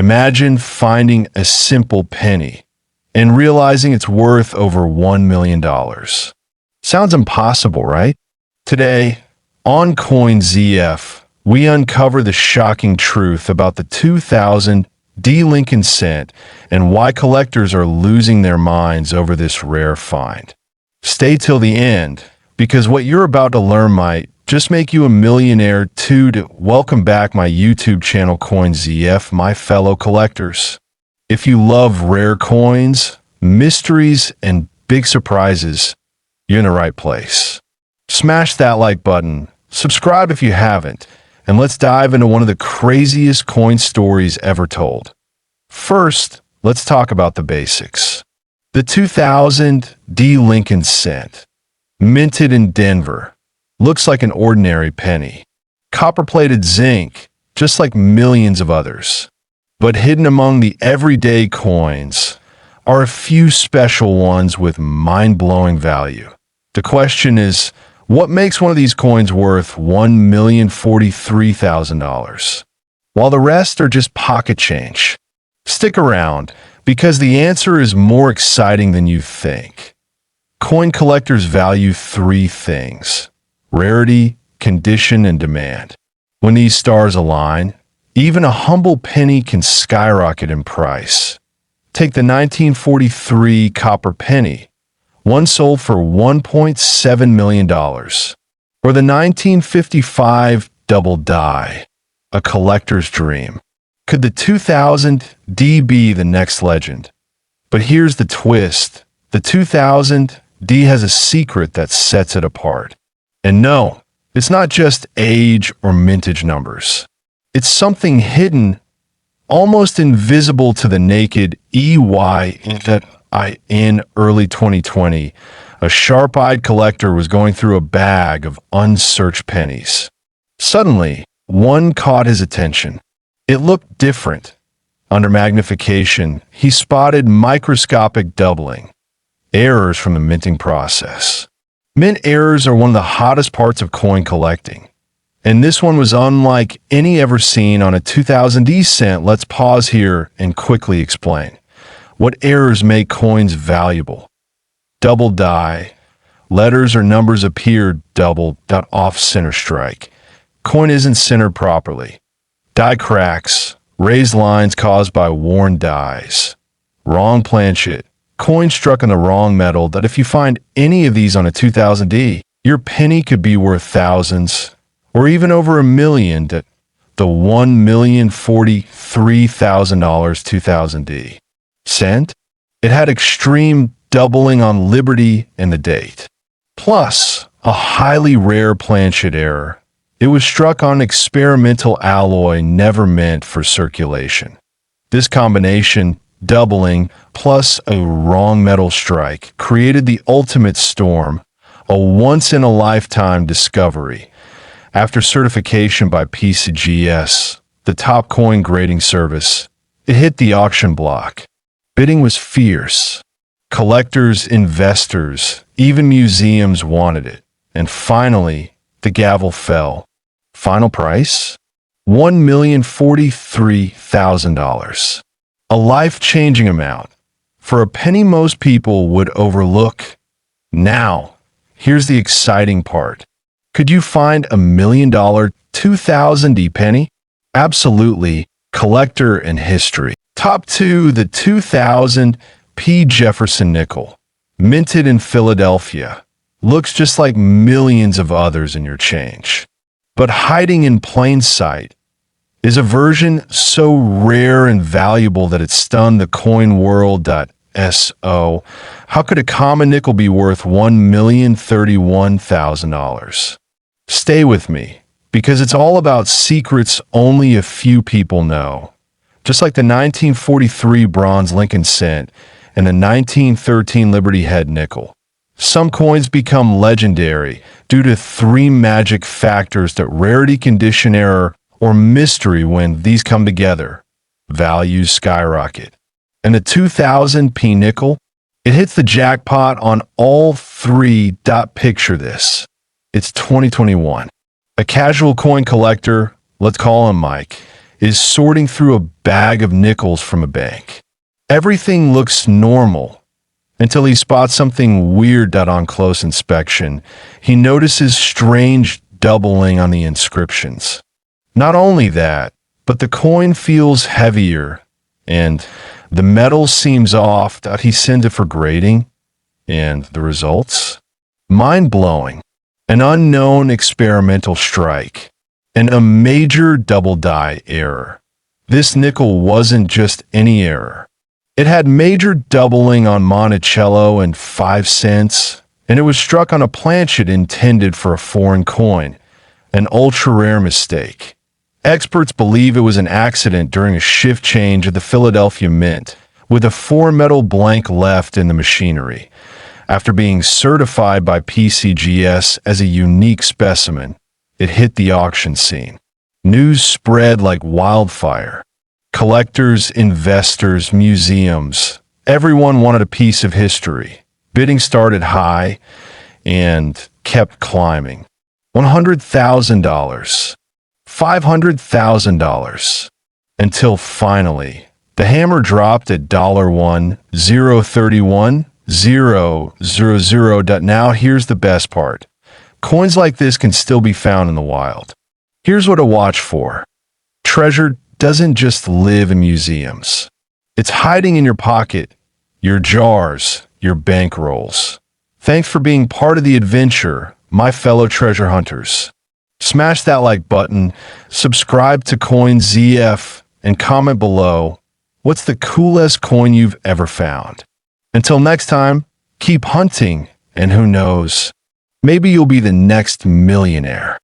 Imagine finding a simple penny and realizing it's worth over $1 million. Sounds impossible, right? Today, on CoinZF, we uncover the shocking truth about the 2000 D Lincoln cent and why collectors are losing their minds over this rare find. Stay till the end, because what you're about to learn might just make you a millionaire too. Welcome back my YouTube channel CoinZF, my fellow collectors. If you love rare coins, mysteries, and big surprises, you're in the right place. Smash that like button, subscribe if you haven't, and let's dive into one of the craziest coin stories ever told. First, let's talk about the basics. The 2000 D Lincoln cent, minted in Denver, looks like an ordinary penny. Copper-plated zinc, just like millions of others. But hidden among the everyday coins are a few special ones with mind-blowing value. The question is, what makes one of these coins worth $1,043,000, while the rest are just pocket change? Stick around, because the answer is more exciting than you think. Coin collectors value three things: rarity, condition, and demand. When these stars align, even a humble penny can skyrocket in price. Take the 1943 copper penny. One sold for $1.7 million. Or the 1955 double die, a collector's dream. Could the 2000 D be the next legend? But here's the twist. The 2000 D has a secret that sets it apart. And no, it's not just age or mintage numbers. It's something hidden, almost invisible to the naked eye that in early 2020, a sharp-eyed collector was going through a bag of unsearched pennies. Suddenly, one caught his attention. It looked different. Under magnification, he spotted microscopic doubling, errors from the minting process. Mint errors are one of the hottest parts of coin collecting, and this one was unlike any ever seen on a 2000 D cent. Let's pause here and quickly explain. What errors make coins valuable? Double die. Letters or numbers appear double, off center strike. Coin isn't centered properly. Die cracks. Raised lines caused by worn dies. Wrong planchet. Coin struck on the wrong metal. That if you find any of these on a 2000 D, your penny could be worth thousands, or even over $1 million. The $1,043,000 2000 D cent, it had extreme doubling on Liberty and the date, plus a highly rare planchet error. It was struck on experimental alloy never meant for circulation. This combination, doubling plus a wrong metal strike, created the ultimate storm, a once-in-a-lifetime discovery. After certification by PCGS, the top coin grading service, it hit the auction block. Bidding was fierce. Collectors, investors, even museums wanted it. And finally, the gavel fell. Final price? $1,043,000. A life-changing amount for a penny most people would overlook. Now, here's the exciting part. Could you find $1 million 2000 D penny? Absolutely. Collector and history. Top 2, the 2000 P. Jefferson nickel, minted in Philadelphia. Looks just like millions of others in your change. But hiding in plain sight is a version so rare and valuable that it stunned the coin world. So, how could a common nickel be worth $1,031,000? Stay with me, because it's all about secrets only a few people know. Just like the 1943 bronze Lincoln cent and the 1913 Liberty Head nickel. Some coins become legendary due to three magic factors: that rarity, condition, error, or mystery. When these come together, values skyrocket. And the 2000 P nickel, it hits the jackpot on all three. Picture this. It's 2021. A casual coin collector, let's call him Mike, is sorting through a bag of nickels from a bank. Everything looks normal until he spots something weird that on close inspection, he notices strange doubling on the inscriptions. Not only that, but the coin feels heavier and the metal seems off that he sent it for grading. And the results? Mind-blowing. An unknown experimental strike. And a major double die error. This nickel wasn't just any error. It had major doubling on Monticello and 5 cents, and it was struck on a planchet intended for a foreign coin, an ultra-rare mistake. Experts believe it was an accident during a shift change at the Philadelphia Mint, with a 4-metal blank left in the machinery. After being certified by PCGS as a unique specimen, it hit the auction scene. News spread like wildfire. Collectors, investors, museums, everyone wanted a piece of history. Bidding started high and kept climbing. $100,000, $500,000, until finally, the hammer dropped at $1,031,000. Now here's the best part. Coins like this can still be found in the wild. Here's what to watch for. Treasure doesn't just live in museums. It's hiding in your pocket, your jars, your bankrolls. Thanks for being part of the adventure, my fellow treasure hunters. Smash that like button, subscribe to CoinZF, and comment below, what's the coolest coin you've ever found? Until next time, keep hunting, and who knows, maybe you'll be the next millionaire.